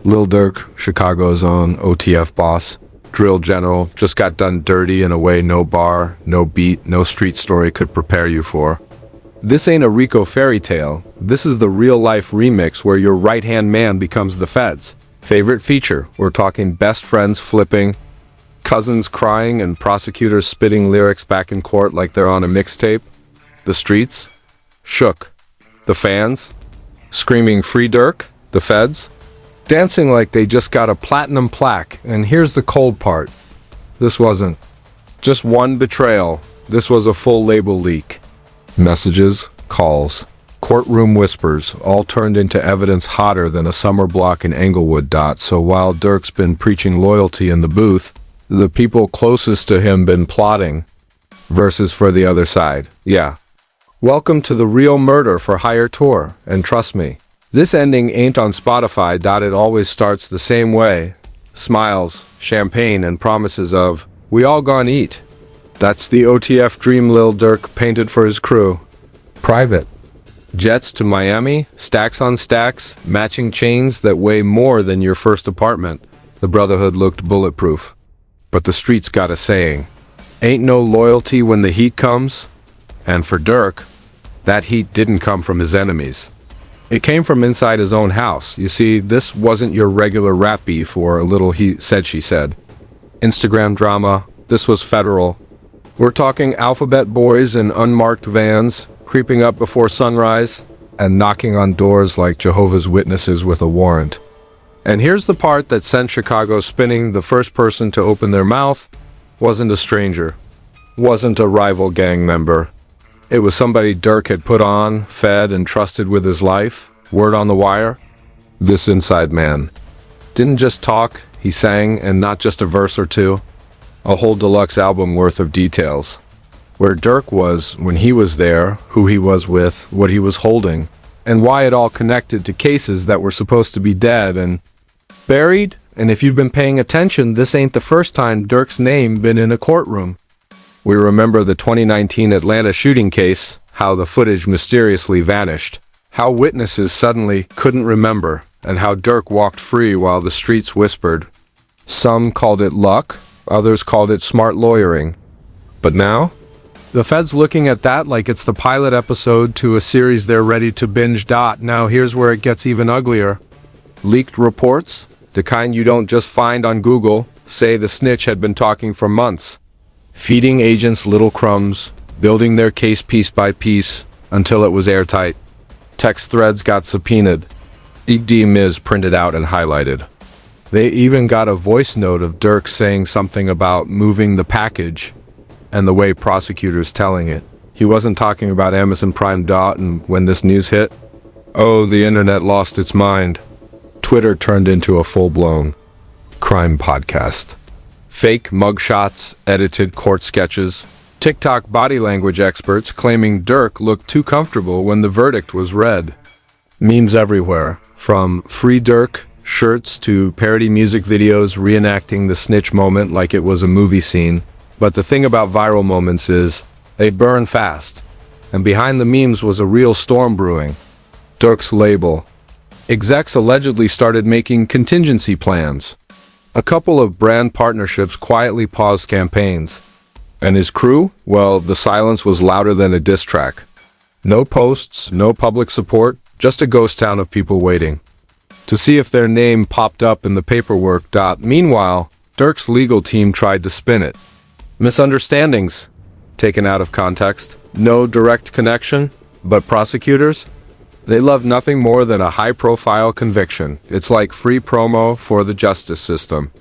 Lil Durk, Chicago's own OTF boss, drill general, just got done dirty in a way no bar, no beat, no street story could prepare you for. This ain't a Rico fairy tale. This is the real-life remix where your right-hand man becomes the feds. Favorite feature, we're talking best friends flipping, cousins crying, and prosecutors spitting lyrics back in court like they're on a mixtape. The streets shook. The fans screaming "Free Durk," the feds dancing like they just got a platinum plaque. And here's the cold part. This wasn't just one betrayal. This was a full label leak. Messages, calls, courtroom whispers, all turned into evidence hotter than a summer block in Englewood. So while Durk's been preaching loyalty in the booth, the people closest to him been plotting verses for the other side. Yeah. Welcome to the real murder for hire tour, and trust me, this ending ain't on Spotify. It always starts the same way. Smiles, champagne, and promises of, we all gone eat. That's the OTF dream Lil Durk painted for his crew. Private. Jets to Miami, stacks on stacks, matching chains that weigh more than your first apartment. The Brotherhood looked bulletproof. But the streets got a saying. Ain't no loyalty when the heat comes. And for Durk, that heat didn't come from his enemies. It came from inside his own house. You see, this wasn't your regular rap beef or a little he said she said. Instagram drama, this was federal. We're talking alphabet boys in unmarked vans, creeping up before sunrise, and knocking on doors like Jehovah's Witnesses with a warrant. And here's the part that sent Chicago spinning. The first person to open their mouth wasn't a stranger, wasn't a rival gang member. It was somebody Durk had put on, fed, and trusted with his life. Word on the wire. This inside man didn't just talk, he sang, and not just a verse or two. A whole deluxe album worth of details. Where Durk was when he was there, who he was with, what he was holding, and why it all connected to cases that were supposed to be dead and buried. And if you've been paying attention, this ain't the first time Durk's name been in a courtroom. We remember the 2019 Atlanta shooting case, how the footage mysteriously vanished, how witnesses suddenly couldn't remember, and how Durk walked free while the streets whispered. Some called it luck, others called it smart lawyering. But now, the feds looking at that like it's the pilot episode to a series they're ready to binge. Now here's where it gets even uglier. Leaked reports, the kind you don't just find on Google, say the snitch had been talking for months. Feeding agents little crumbs, building their case piece by piece until it was airtight. Text threads got subpoenaed. Miz printed out and highlighted. They even got a voice note of Durk saying something about moving the package and the way prosecutors telling it. He wasn't talking about Amazon Prime. And when this news hit, oh, the internet lost its mind. Twitter turned into a full-blown crime podcast. Fake mugshots, edited court sketches, TikTok body language experts claiming Durk looked too comfortable when the verdict was read. Memes everywhere, from Free Durk shirts to parody music videos reenacting the snitch moment like it was a movie scene. But the thing about viral moments is, they burn fast. And behind the memes was a real storm brewing. Durk's label. Execs allegedly started making contingency plans. A couple of brand partnerships quietly paused campaigns. And his crew? Well, the silence was louder than a diss track. No posts, no public support, just a ghost town of people waiting to see if their name popped up in the paperwork. Meanwhile, Durk's legal team tried to spin it. Misunderstandings, taken out of context. No direct connection, but prosecutors? They love nothing more than a high-profile conviction. It's like free promo for the justice system.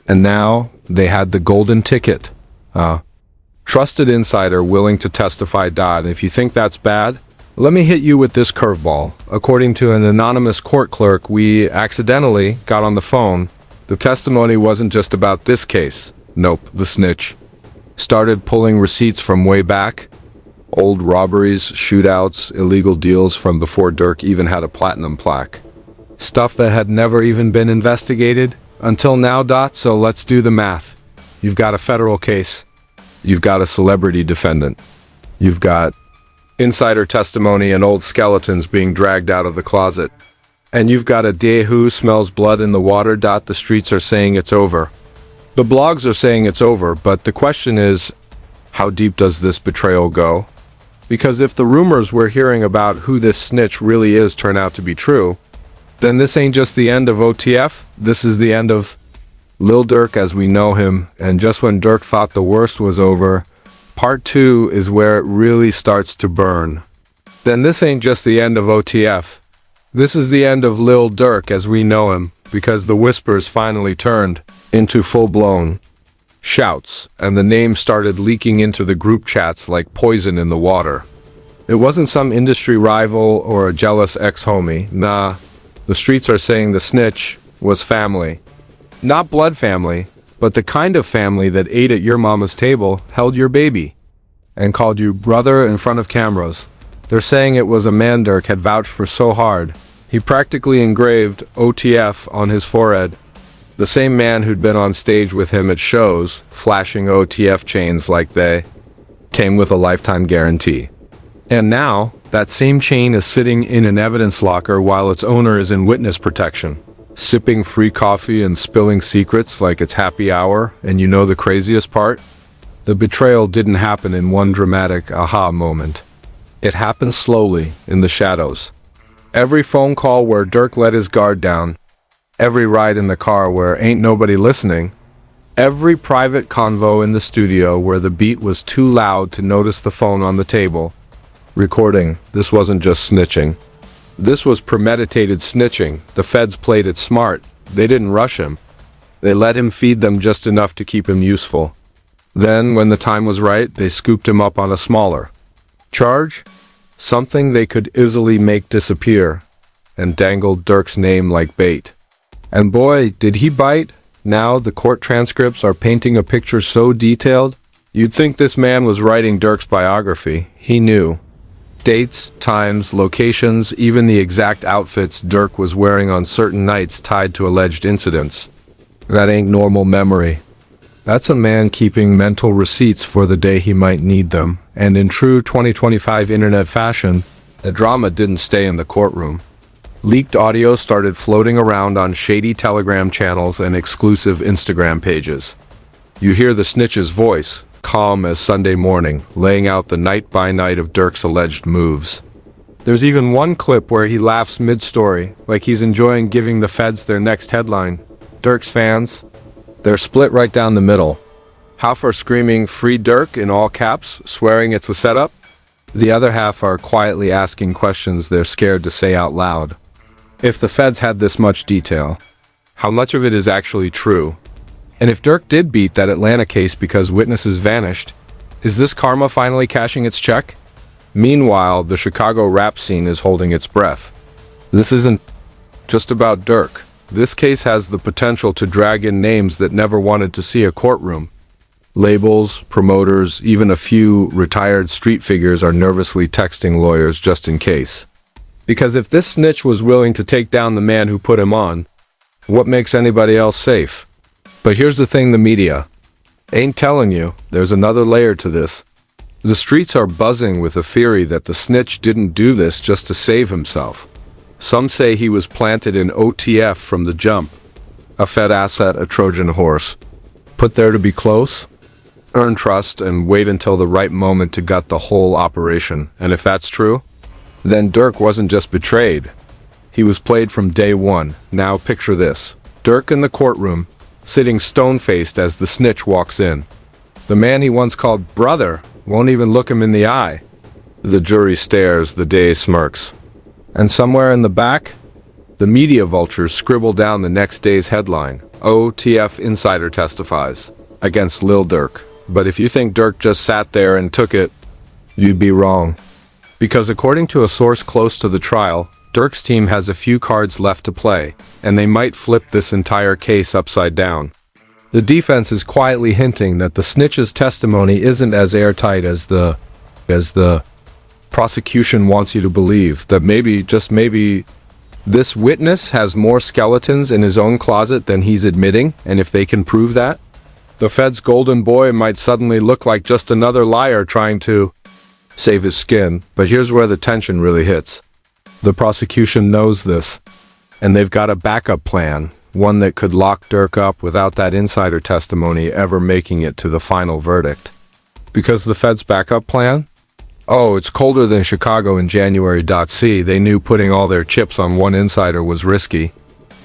And now, they had the golden ticket. Trusted insider willing to testify. And if you think that's bad, let me hit you with this curveball. According to an anonymous court clerk we accidentally got on the phone, the testimony wasn't just about this case. Nope, the snitch started pulling receipts from way back. Old robberies, shootouts, illegal deals from before Durk even had a platinum plaque. Stuff that had never even been investigated until now. So let's do the math. You've got a federal case. You've got a celebrity defendant. You've got insider testimony and old skeletons being dragged out of the closet. And you've got a day who smells blood in the water. The streets are saying it's over. The blogs are saying it's over, but the question is, how deep does this betrayal go? Because if the rumors we're hearing about who this snitch really is turn out to be true, then this ain't just the end of OTF, this is the end of Lil Durk as we know him. And just when Durk thought the worst was over, part 2 is where it really starts to burn. Then this ain't just the end of OTF. This is the end of Lil Durk as we know him, because the whispers finally turned into full-blown shouts, and the name started leaking into the group chats like poison in the water. It wasn't some industry rival or a jealous ex-homie. Nah, the streets are saying the snitch was family. Not blood family, but the kind of family that ate at your mama's table, held your baby, and called you brother in front of cameras. They're saying it was a man Durk had vouched for so hard, he practically engraved OTF on his forehead. The same man who'd been on stage with him at shows, flashing OTF chains like they came with a lifetime guarantee. And now, that same chain is sitting in an evidence locker while its owner is in witness protection, sipping free coffee and spilling secrets like it's happy hour. And you know the craziest part? The betrayal didn't happen in one dramatic aha moment. It happened slowly, in the shadows. Every phone call where Durk let his guard down, every ride in the car where ain't nobody listening, every private convo in the studio where the beat was too loud to notice the phone on the table. Recording, this wasn't just snitching. This was premeditated snitching. The feds played it smart. They didn't rush him. They let him feed them just enough to keep him useful. Then, when the time was right, they scooped him up on a smaller charge, something they could easily make disappear, and dangled Durk's name like bait. And boy, did he bite. Now the court transcripts are painting a picture so detailed, you'd think this man was writing Durk's biography. He knew dates, times, locations, even the exact outfits Durk was wearing on certain nights tied to alleged incidents. That ain't normal memory. That's a man keeping mental receipts for the day he might need them. And in true 2025 internet fashion, the drama didn't stay in the courtroom. Leaked audio started floating around on shady Telegram channels and exclusive Instagram pages. You hear the snitch's voice, calm as Sunday morning, laying out the night by night of Durk's alleged moves. There's even one clip where he laughs mid-story, like he's enjoying giving the feds their next headline. Durk's fans, they're split right down the middle. Half are screaming "Free Durk" in all caps, swearing it's a setup. The other half are quietly asking questions they're scared to say out loud. If the feds had this much detail, how much of it is actually true? And if Durk did beat that Atlanta case because witnesses vanished, is this karma finally cashing its check? Meanwhile, the Chicago rap scene is holding its breath. This isn't just about Durk. This case has the potential to drag in names that never wanted to see a courtroom. Labels, promoters, even a few retired street figures are nervously texting lawyers just in case. Because if this snitch was willing to take down the man who put him on, what makes anybody else safe? But here's the thing, the media ain't telling you. There's another layer to this. The streets are buzzing with a theory that the snitch didn't do this just to save himself. Some say he was planted in OTF from the jump. A Fed asset, a Trojan horse. Put there to be close, earn trust, and wait until the right moment to gut the whole operation. And if that's true, then Durk wasn't just betrayed. He was played from day one. Now picture this. Durk in the courtroom, sitting stone-faced as the snitch walks in. The man he once called brother won't even look him in the eye. The jury stares, the day smirks. And somewhere in the back, the media vultures scribble down the next day's headline. OTF insider testifies against Lil Durk. But if you think Durk just sat there and took it, you'd be wrong. Because according to a source close to the trial, Durk's team has a few cards left to play, and they might flip this entire case upside down. The defense is quietly hinting that the snitch's testimony isn't as airtight as the prosecution wants you to believe, that maybe, just maybe, this witness has more skeletons in his own closet than he's admitting, and if they can prove that, the Fed's golden boy might suddenly look like just another liar trying to save his skin. But here's where the tension really hits. The prosecution knows this. And they've got a backup plan, one that could lock Durk up without that insider testimony ever making it to the final verdict. Because the Fed's backup plan? Oh, it's colder than Chicago in January. They knew putting all their chips on one insider was risky.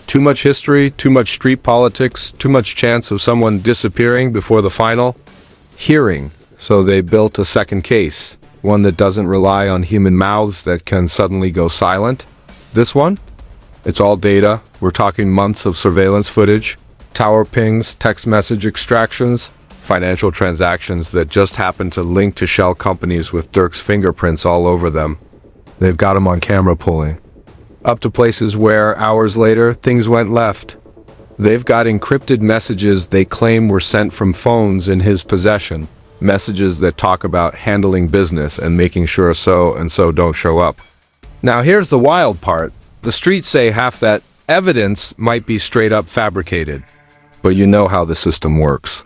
Too much history, too much street politics, too much chance of someone disappearing before the final hearing. So they built a second case, one that doesn't rely on human mouths that can suddenly go silent. This one? It's all data. We're talking months of surveillance footage, tower pings, text message extractions, financial transactions that just happen to link to shell companies with Durk's fingerprints all over them. They've got him on camera pulling up to places where, hours later, things went left. They've got encrypted messages they claim were sent from phones in his possession, messages that talk about handling business and making sure so and so don't show up. Now here's the wild part. The streets say half that evidence might be straight up fabricated, but you know how the system works.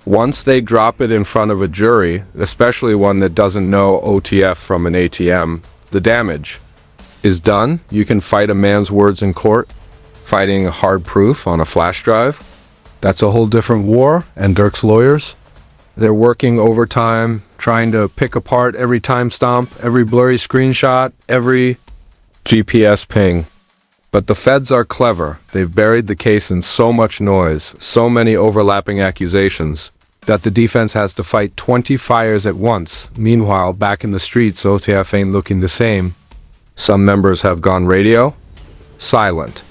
Once they drop it in front of a jury, especially one that doesn't know OTF from an ATM, the damage is done. You can fight a man's words in court, fighting hard proof on a flash drive. That's a whole different war, and Durk's lawyers, they're working overtime, trying to pick apart every timestamp, every blurry screenshot, every GPS ping. But the feds are clever. They've buried the case in so much noise, so many overlapping accusations, that the defense has to fight 20 fires at once. Meanwhile, back in the streets, OTF ain't looking the same. Some members have gone radio silent.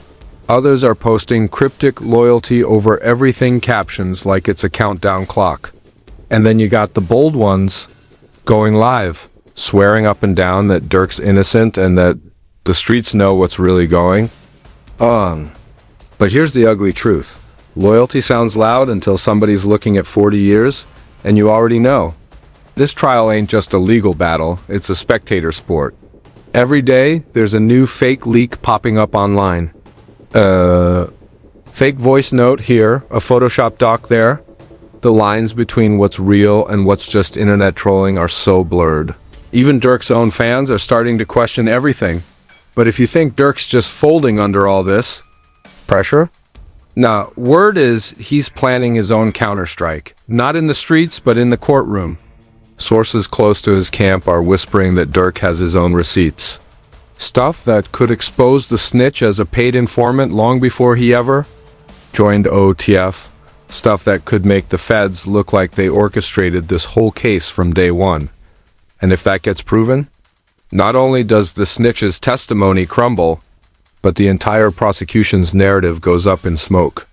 Others are posting cryptic loyalty over everything captions like it's a countdown clock. And then you got the bold ones going live, swearing up and down that Durk's innocent and that the streets know what's really going on. But here's the ugly truth. Loyalty sounds loud until somebody's looking at 40 years, and you already know. This trial ain't just a legal battle, it's a spectator sport. Every day, there's a new fake leak popping up online. Fake voice note here, a Photoshop doc there. The lines between what's real and what's just internet trolling are so blurred. Even Durk's own fans are starting to question everything. But if you think Durk's just folding under all this pressure? Nah, word is he's planning his own counterstrike. Not in the streets, but in the courtroom. Sources close to his camp are whispering that Durk has his own receipts. Stuff that could expose the snitch as a paid informant long before he ever joined OTF. Stuff that could make the feds look like they orchestrated this whole case from day one. And if that gets proven, not only does the snitch's testimony crumble, but the entire prosecution's narrative goes up in smoke.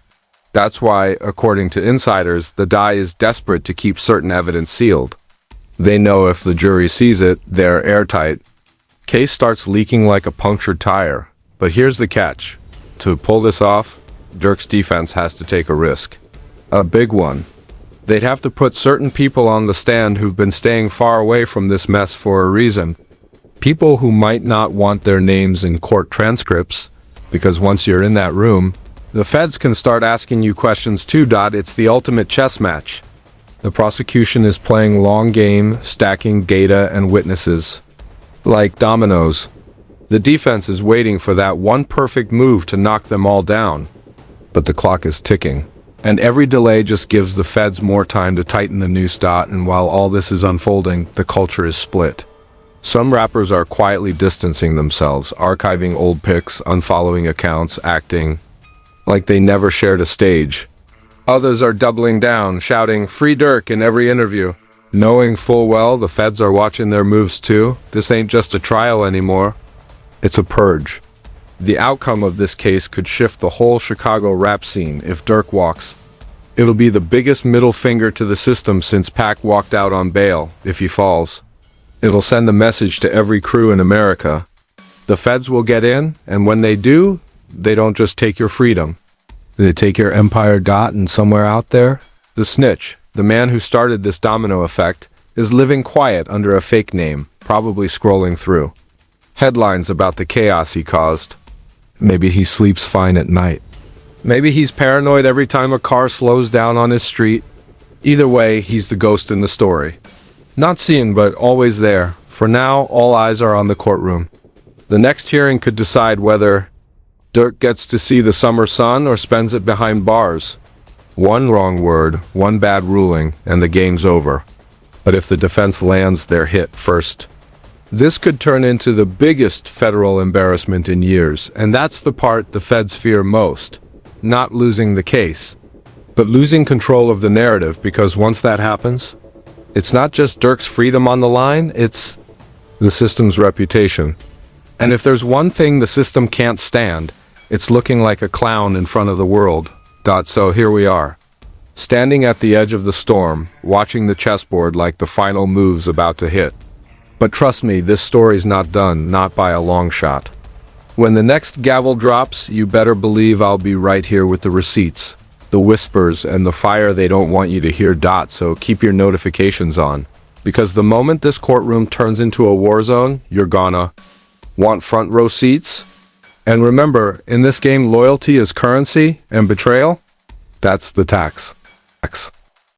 That's why, according to insiders, the DI is desperate to keep certain evidence sealed. They know if the jury sees it, they're airtight. Case starts leaking like a punctured tire. But here's the catch. To pull this off, Durk's defense has to take a risk. A big one. They'd have to put certain people on the stand who've been staying far away from this mess for a reason. People who might not want their names in court transcripts, because once you're in that room, the feds can start asking you questions too. It's the ultimate chess match. The prosecution is playing long game, stacking data and witnesses. Like dominoes. The defense is waiting for that one perfect move to knock them all down. But the clock is ticking. And every delay just gives the feds more time to tighten the noose. And while all this is unfolding, the culture is split. Some rappers are quietly distancing themselves, archiving old pics, unfollowing accounts, acting like they never shared a stage. Others are doubling down, shouting, "Free Durk" in every interview, knowing full well the feds are watching their moves too. This ain't just a trial anymore. It's a purge. The outcome of this case could shift the whole Chicago rap scene if Durk walks. It'll be the biggest middle finger to the system since Pac walked out on bail, if he falls. It'll send a message to every crew in America. The feds will get in, and when they do, they don't just take your freedom. They take your empire. And somewhere out there, the snitch, the man who started this domino effect, is living quiet under a fake name, probably scrolling through headlines about the chaos he caused. Maybe he sleeps fine at night. Maybe he's paranoid every time a car slows down on his street. Either way, he's the ghost in the story. Not seen, but always there. For now, all eyes are on the courtroom. The next hearing could decide whether Durk gets to see the summer sun or spends it behind bars. One wrong word, one bad ruling, and the game's over. But if the defense lands their hit first, this could turn into the biggest federal embarrassment in years, and that's the part the feds fear most. Not losing the case, but losing control of the narrative, because once that happens, it's not just Durk's freedom on the line, it's the system's reputation. And if there's one thing the system can't stand, it's looking like a clown in front of the world. So here we are, standing at the edge of the storm, watching the chessboard like the final move's about to hit. But trust me, this story's not done, not by a long shot. When the next gavel drops, you better believe I'll be right here with the receipts, the whispers, and the fire they don't want you to hear. So keep your notifications on, because the moment this courtroom turns into a war zone, you're gonna want front row seats. And remember, in this game, loyalty is currency, and betrayal, that's the tax.